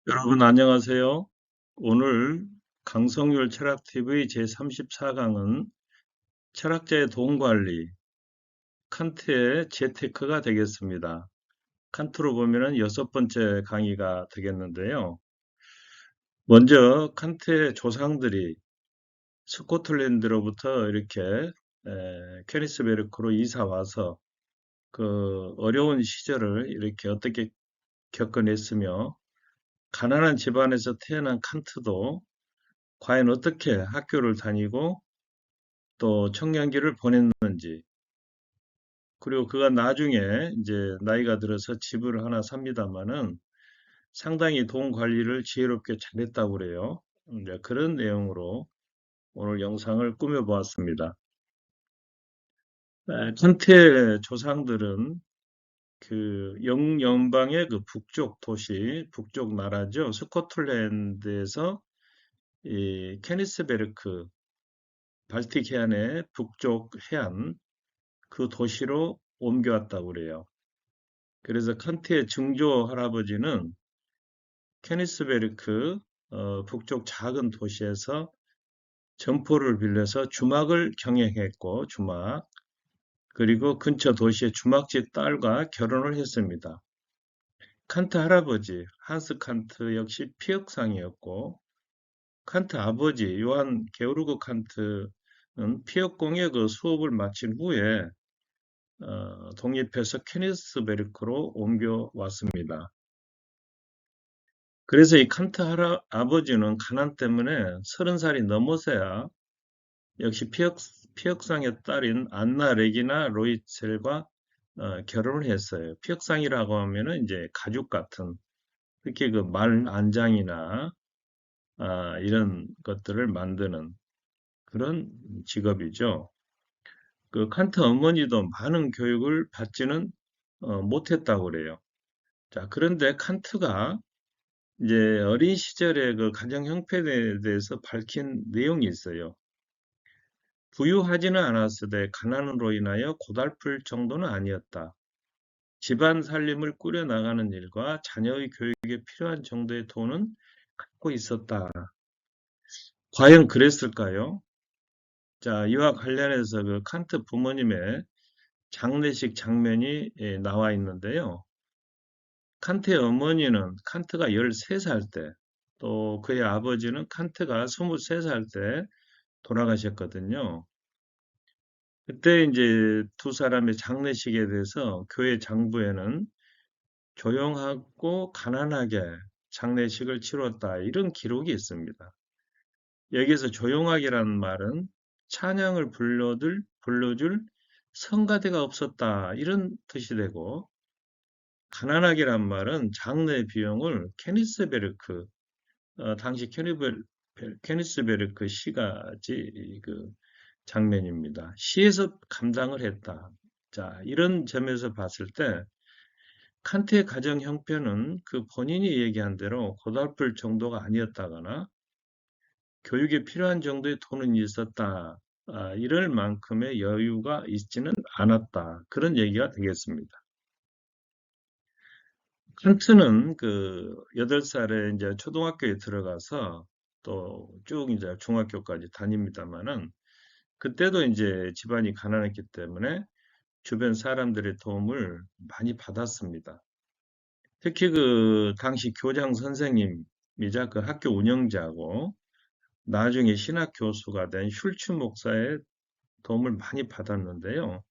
여러분 안녕하세요. 오늘 강성률 철학TV 제34강은 철학자의 돈관리, 칸트의 재테크가 되겠습니다. 칸트로 보면은 6번째 강의가 되겠는데요. 먼저 칸트의 조상들이 스코틀랜드로부터 이렇게 케니스베르크로 이사 와서 그 어려운 시절을 이렇게 어떻게 겪어냈으며 가난한 집안에서 태어난 칸트도 과연 어떻게 학교를 다니고 또 청년기를 보냈는지, 그리고 그가 나중에 이제 나이가 들어서 집을 하나 삽니다마는 상당히 돈 관리를 지혜롭게 잘했다고 그래요. 이제 그런 내용으로 오늘 영상을 꾸며보았습니다. 칸트의 조상들은 그 영연방의 그 북쪽 도시, 북쪽 나라죠. 스코틀랜드에서 이 케니스베르크, 발틱 해안의 북쪽 해안, 그 도시로 옮겨왔다고 그래요. 그래서 칸트의 증조 할아버지는 케니스베르크 북쪽 작은 도시에서 점포를 빌려서 주막을 경영했고, 주막, 그리고 근처 도시의 주막집 딸과 결혼을 했습니다. 칸트 할아버지 한스 칸트 역시 피역상이었고, 칸트 아버지 요한 게오르그 칸트는 피역공예 그 수업을 마친 후에 독립해서 케니스베르크로 옮겨왔습니다. 그래서 이 칸트 아버지는 가난 때문에 30살이 넘어서야 역시 피역상의 딸인 안나 레기나 로이첼과 결혼을 했어요. 피역상이라고 하면은 이제 가죽 같은, 특히 그 말 안장이나 이런 것들을 만드는 그런 직업이죠. 그 칸트 어머니도 많은 교육을 받지는 못했다고 그래요. 자, 그런데 칸트가 이제 어린 시절의 그 가정 형편에 대해서 밝힌 내용이 있어요. 부유하지는 않았으되 가난으로 인하여 고달플 정도는 아니었다. 집안 살림을 꾸려나가는 일과 자녀의 교육에 필요한 정도의 돈은 갖고 있었다. 과연 그랬을까요? 자, 이와 관련해서 그 칸트 부모님의 장례식 장면이 나와 있는데요. 칸트의 어머니는 칸트가 13살 때, 또 그의 아버지는 칸트가 23살 때 돌아가셨거든요. 그때 이제 두 사람의 장례식에 대해서 교회 장부에는 조용하고 가난하게 장례식을 치렀다, 이런 기록이 있습니다. 여기서 조용하게라는 말은 찬양을 불러줄 성가대가 없었다, 이런 뜻이 되고, 가난하게란 말은 장례 비용을 케니스베르크, 당시 케니스베르크 시가지 그 장면입니다. 시에서 감당을 했다. 자, 이런 점에서 봤을 때 칸트의 가정 형편은 그 본인이 얘기한 대로 고달플 정도가 아니었다거나 교육에 필요한 정도의 돈은 있었다, 이럴 만큼의 여유가 있지는 않았다, 그런 얘기가 되겠습니다. 칸트는 그 8살에 이제 초등학교에 들어가서 또 쭉 이제 중학교까지 다닙니다만은, 그때도 이제 집안이 가난했기 때문에 주변 사람들의 도움을 많이 받았습니다. 특히 그 당시 교장 선생님이자 그 학교 운영자고 나중에 신학 교수가 된 슐츠 목사의 도움을 많이 받았는데요.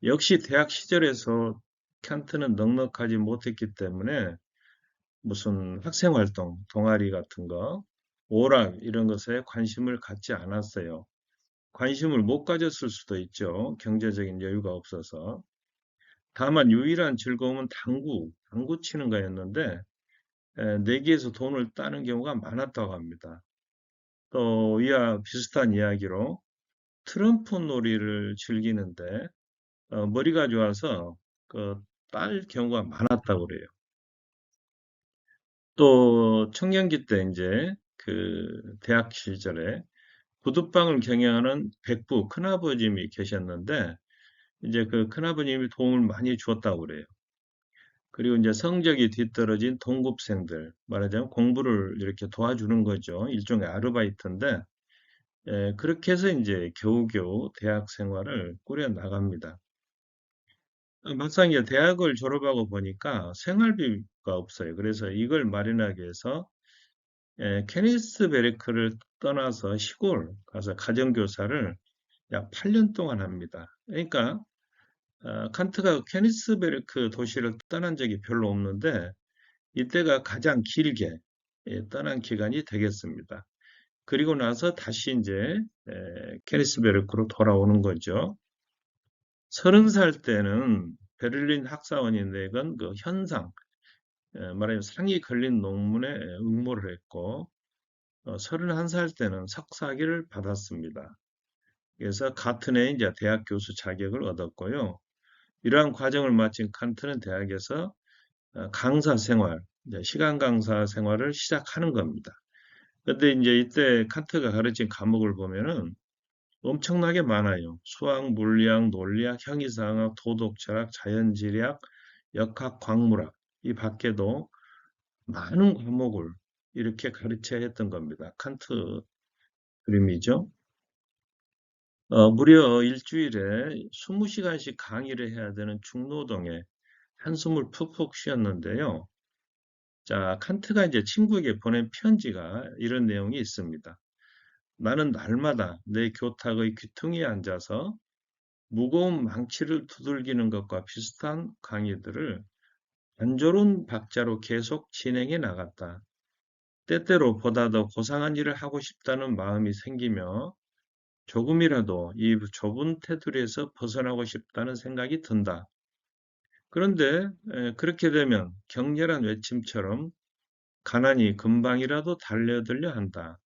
역시 대학 시절에서 칸트는 넉넉하지 못했기 때문에 무슨 학생활동, 동아리 같은 거, 오락 이런 것에 관심을 갖지 않았어요. 관심을 못 가졌을 수도 있죠. 경제적인 여유가 없어서. 다만 유일한 즐거움은 당구 치는 거였는데, 내기에서 돈을 따는 경우가 많았다고 합니다. 또 이와 비슷한 이야기로 트럼프 놀이를 즐기는데 머리가 좋아서 그 딸 경우가 많았다고 그래요. 또 청년기 때 이제 그 대학 시절에 구두방을 경영하는 백부 큰아버님이 계셨는데, 이제 그 큰아버님이 도움을 많이 주었다고 그래요. 그리고 이제 성적이 뒤떨어진 동급생들, 말하자면 공부를 이렇게 도와주는 거죠. 일종의 아르바이트인데, 그렇게 해서 이제 겨우겨우 대학 생활을 꾸려 나갑니다. 막상 이제 대학을 졸업하고 보니까 생활비가 없어요. 그래서 이걸 마련하기 위해서 케니스 베르크를 떠나서 시골 가서 가정교사를 약 8년 동안 합니다. 그러니까 칸트가 케니스베르크 도시를 떠난 적이 별로 없는데 이때가 가장 길게 떠난 기간이 되겠습니다. 그리고 나서 다시 이제 케니스베르크로 돌아오는 거죠. 30살 때는 베를린 학사원이 내건 그 현상, 말하자면 상이 걸린 논문에 응모를 했고 31살 때는 석사학위를 받았습니다. 그래서 같은 해 이제 대학 교수 자격을 얻었고요. 이러한 과정을 마친 칸트는 대학에서 강사 생활, 시간 강사 생활을 시작하는 겁니다. 근데 이제 이때 칸트가 가르친 과목을 보면은 엄청나게 많아요. 수학, 물리학, 논리학, 형이상학, 도덕철학, 자연지리학, 역학, 광물학. 이 밖에도 많은 과목을 이렇게 가르쳐야 했던 겁니다. 칸트 그림이죠. 무려 일주일에 20시간씩 강의를 해야 되는 중노동에 한숨을 푹푹 쉬었는데요. 자, 칸트가 이제 친구에게 보낸 편지가 이런 내용이 있습니다. 나는 날마다 내 교탁의 귀퉁이에 앉아서 무거운 망치를 두들기는 것과 비슷한 강의들을 단조로운 박자로 계속 진행해 나갔다. 때때로 보다 더 고상한 일을 하고 싶다는 마음이 생기며 조금이라도 이 좁은 테두리에서 벗어나고 싶다는 생각이 든다. 그런데 그렇게 되면 격렬한 외침처럼 가난이 금방이라도 달려들려 한다.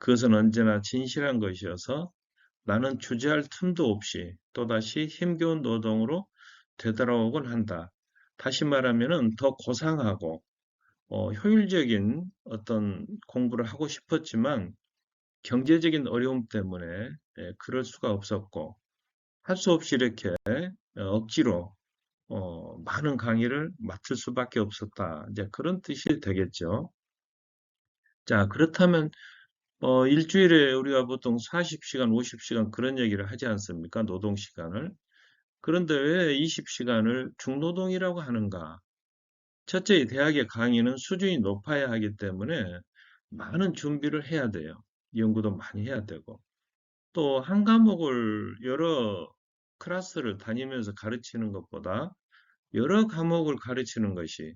그것은 언제나 진실한 것이어서 나는 주저할 틈도 없이 또다시 힘겨운 노동으로 되돌아오곤 한다. 다시 말하면은 더 고상하고 효율적인 어떤 공부를 하고 싶었지만 경제적인 어려움 때문에 그럴 수가 없었고 할 수 없이 이렇게 억지로 많은 강의를 맡을 수밖에 없었다. 이제 그런 뜻이 되겠죠. 자, 그렇다면 일주일에 우리가 보통 40시간, 50시간 그런 얘기를 하지 않습니까? 노동 시간을. 그런데 왜 20시간을 중노동이라고 하는가? 첫째, 이 대학의 강의는 수준이 높아야 하기 때문에 많은 준비를 해야 돼요. 연구도 많이 해야 되고. 또 한 과목을 여러 클래스를 다니면서 가르치는 것보다 여러 과목을 가르치는 것이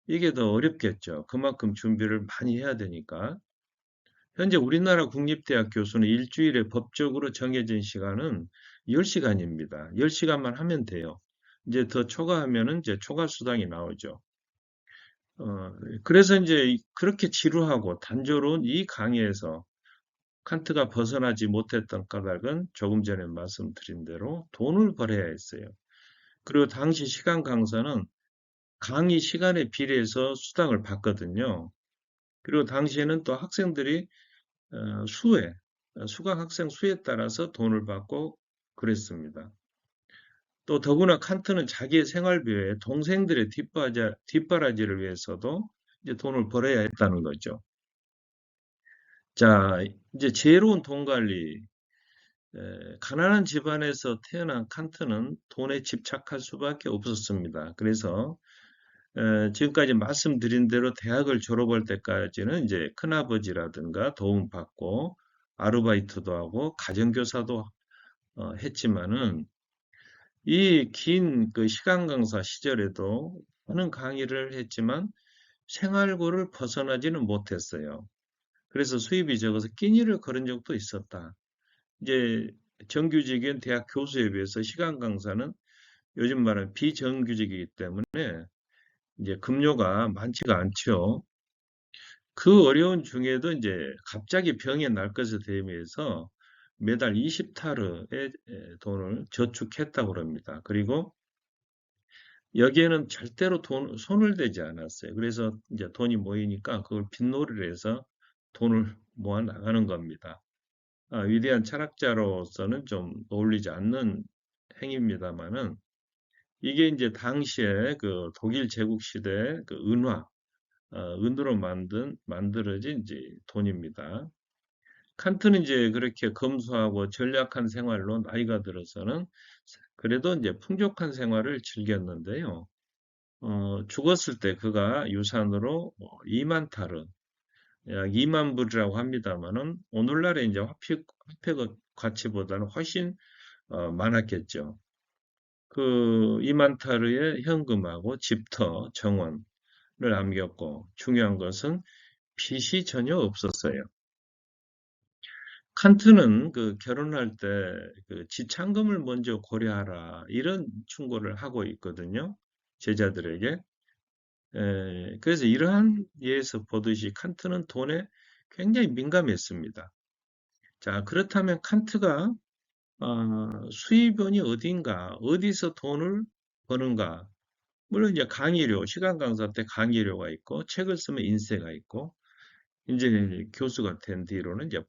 이게 더 어렵겠죠. 그만큼 준비를 많이 해야 되니까. 현재 우리나라 국립대학 교수는 일주일에 법적으로 정해진 시간은 10시간입니다. 10시간만 하면 돼요. 이제 더 초과하면은 이제 초과 수당이 나오죠. 그래서 이제 그렇게 지루하고 단조로운 이 강의에서 칸트가 벗어나지 못했던 까닭은 조금 전에 말씀드린 대로 돈을 벌어야 했어요. 그리고 당시 시간 강사는 강의 시간에 비례해서 수당을 받거든요. 그리고 당시에는 또 학생들이 수혜, 수강 학생 수에 따라서 돈을 받고 그랬습니다. 또 더구나 칸트는 자기의 생활비 외에 동생들의 뒷바라지를 위해서도 이제 돈을 벌어야 했다는 거죠. 자, 이제 지혜로운 돈 관리, 가난한 집안에서 태어난 칸트는 돈에 집착할 수밖에 없었습니다. 그래서 지금까지 말씀드린 대로 대학을 졸업할 때까지는 이제 큰아버지라든가 도움받고 아르바이트도 하고 가정교사도 했지만은 이 긴 그 시간 강사 시절에도 많은 강의를 했지만 생활고를 벗어나지는 못했어요. 그래서 수입이 적어서 끼니를 거른 적도 있었다. 이제 정규직인 대학 교수에 비해서 시간 강사는 요즘 말하는 비정규직이기 때문에 이제 급료가 많지가 않죠. 그 어려운 중에도 이제 갑자기 병에 날 것에 대비해서 매달 20타르의 돈을 저축했다고 합니다. 그리고 여기에는 절대로 손을 대지 않았어요. 그래서 이제 돈이 모이니까 그걸 빈놀이를 해서 돈을 모아 나가는 겁니다. 위대한 철학자로서는 좀 어울리지 않는 행위입니다만은 이게 이제 당시에 그 독일 제국 시대 그 은으로 만들어진 이제 돈입니다. 칸트는 이제 그렇게 검소하고 전략한 생활로 나이가 들어서는 그래도 이제 풍족한 생활을 즐겼는데요. 죽었을 때 그가 유산으로 2만 탈은, 약 2만 불이라고 합니다만은 오늘날의 이제 화폐 가치보다는 훨씬 많았겠죠. 그 2만 타르의 현금하고 집터, 정원을 남겼고 중요한 것은 빚이 전혀 없었어요. 칸트는 그 결혼할 때 그 지참금을 먼저 고려하라 이런 충고를 하고 있거든요. 제자들에게. 그래서 이러한 예에서 보듯이 칸트는 돈에 굉장히 민감했습니다. 자, 그렇다면 칸트가 수입원이 어딘가, 어디서 돈을 버는가? 물론 이제 강의료, 시간 강사 때 강의료가 있고, 책을 쓰면 인세가 있고, 이제 교수가 된 뒤로는 이제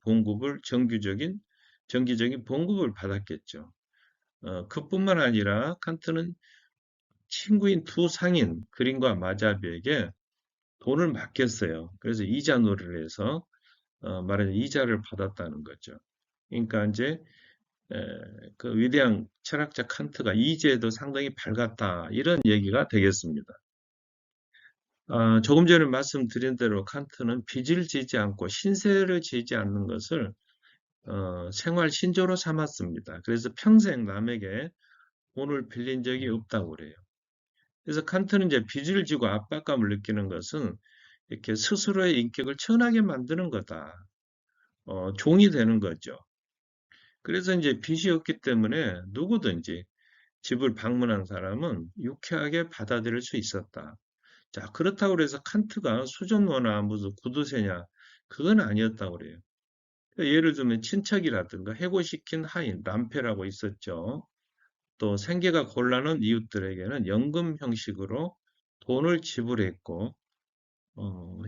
정기적인 봉급을 받았겠죠. 그뿐만 아니라 칸트는 친구인 두 상인, 그린과 마자비에게 돈을 맡겼어요. 그래서 이자 놀이를 해서 말하자면 이자를 받았다는 거죠. 그러니까 이제 그 위대한 철학자 칸트가 이제도 상당히 밝았다 이런 얘기가 되겠습니다. 조금 전에 말씀드린 대로 칸트는 빚을 지지 않고 신세를 지지 않는 것을 생활 신조로 삼았습니다. 그래서 평생 남에게 돈을 빌린 적이 없다고 그래요. 그래서 칸트는 이제 빚을 지고 압박감을 느끼는 것은 이렇게 스스로의 인격을 천하게 만드는 거다. 종이 되는 거죠. 그래서 이제 빚이 없기 때문에 누구든지 집을 방문한 사람은 유쾌하게 받아들일 수 있었다. 자, 그렇다고 해서 칸트가 수전노나 무슨 구두쇠냐, 그건 아니었다고 그래요. 그러니까 예를 들면 친척이라든가 해고시킨 하인, 람페라고 있었죠. 또 생계가 곤란한 이웃들에게는 연금 형식으로 돈을 지불했고,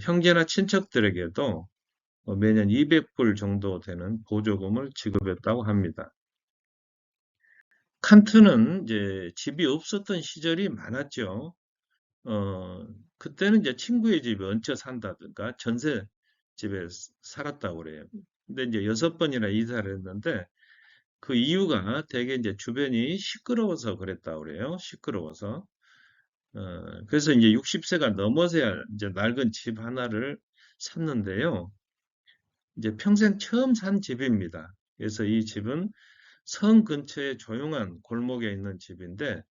형제나 친척들에게도 매년 200불 정도 되는 보조금을 지급했다고 합니다. 칸트는 이제 집이 없었던 시절이 많았죠. 그때는 이제 친구의 집에 얹혀 산다든가 전세 집에 살았다고 그래요. 근데 이제 6번이나 이사를 했는데 그 이유가 되게 이제 주변이 시끄러워서 그랬다고 그래요. 시끄러워서. 그래서 이제 60세가 넘어서야 이제 낡은 집 하나를 샀는데요. 이제 평생 처음 산 집입니다. 그래서 이 집은 성 근처에 조용한 골목에 있는 집인데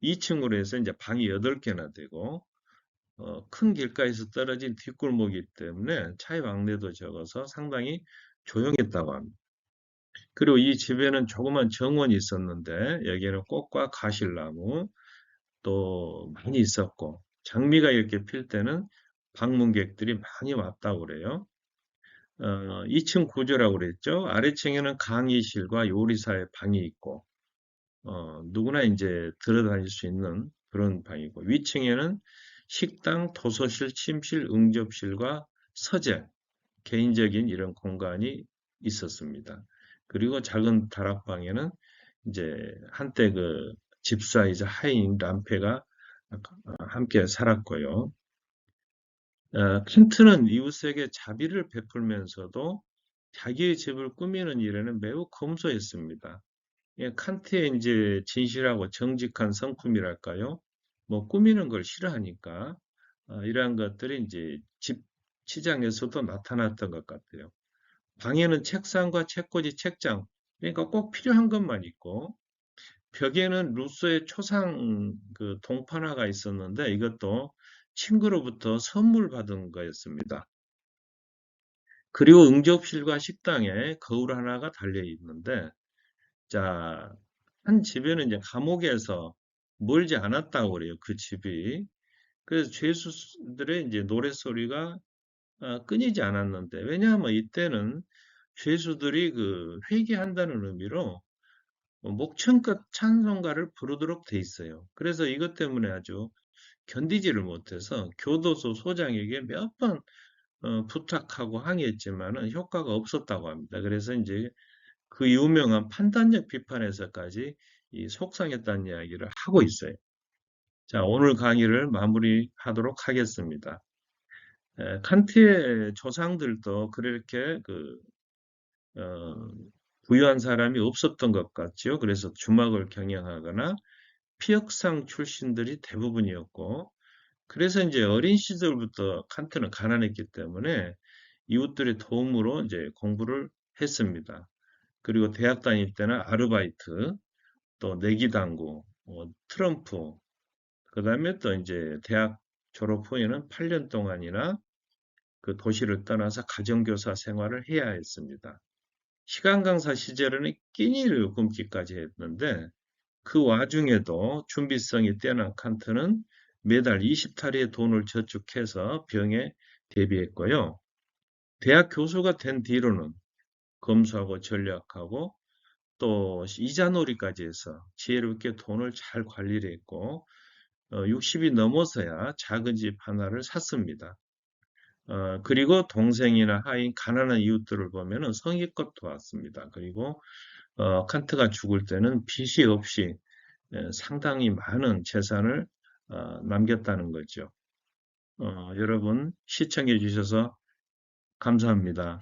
2층으로 해서 이제 방이 8개나 되고 큰 길가에서 떨어진 뒷골목이기 때문에 차의 왕래도 적어서 상당히 조용했다고 합니다. 그리고 이 집에는 조그만 정원이 있었는데 여기에는 꽃과 가실나무 또 많이 있었고 장미가 이렇게 필 때는 방문객들이 많이 왔다고 그래요. 2층 구조라고 그랬죠. 아래층에는 강의실과 요리사의 방이 있고 누구나 이제 들어다닐 수 있는 그런 방이고 위층에는 식당, 도서실, 침실, 응접실과 서재, 개인적인 이런 공간이 있었습니다. 그리고 작은 다락방에는 이제 한때 그 집사이자 하인 람페가 함께 살았고요. 칸트는 이웃에게 자비를 베풀면서도 자기의 집을 꾸미는 일에는 매우 검소했습니다. 예, 칸트의 이제 진실하고 정직한 성품이랄까요? 뭐 꾸미는 걸 싫어하니까 이러한 것들이 이제 집 시장에서도 나타났던 것 같아요. 방에는 책상과 책꽂이, 책장, 그러니까 꼭 필요한 것만 있고 벽에는 루소의 초상 그 동판화가 있었는데 이것도 친구로부터 선물 받은 거였습니다. 그리고 응접실과 식당에 거울 하나가 달려 있는데 자, 한 집에는 이제 감옥에서 멀지 않았다고 그래요. 그 집이. 그래서 죄수들의 이제 노랫소리가 끊이지 않았는데, 왜냐하면 이때는 죄수들이 그 회개한다는 의미로 목청껏 찬송가를 부르도록 돼 있어요. 그래서 이것 때문에 아주 견디지를 못해서 교도소 소장에게 몇 번 부탁하고 항의했지만은 효과가 없었다고 합니다. 그래서 이제 그 유명한 판단력 비판에서까지 이 속상했다는 이야기를 하고 있어요. 자, 오늘 강의를 마무리하도록 하겠습니다. 칸트의 조상들도 그렇게 어, 부유한 사람이 없었던 것 같죠. 그래서 주막을 경영하거나 피역상 출신들이 대부분이었고, 그래서 이제 어린 시절부터 칸트는 가난했기 때문에 이웃들의 도움으로 이제 공부를 했습니다. 그리고 대학 다닐 때는 아르바이트, 또 내기당구, 트럼프, 그 다음에 또 이제 대학 졸업 후에는 8년 동안이나 그 도시를 떠나서 가정교사 생활을 해야 했습니다. 시간 강사 시절에는 끼니를 굶기까지 했는데 그 와중에도 준비성이 뛰어난 칸트는 매달 20타리의 돈을 저축해서 병에 대비했고요. 대학 교수가 된 뒤로는 검소하고 전략하고 또 이자놀이까지 해서 지혜롭게 돈을 잘 관리를 했고 60이 넘어서야 작은 집 하나를 샀습니다. 그리고 동생이나 하인 가난한 이웃들을 보면은 성의껏 도왔습니다. 그리고 칸트가 죽을 때는 빚이 없이 상당히 많은 재산을 남겼다는 거죠. 여러분 시청해 주셔서 감사합니다.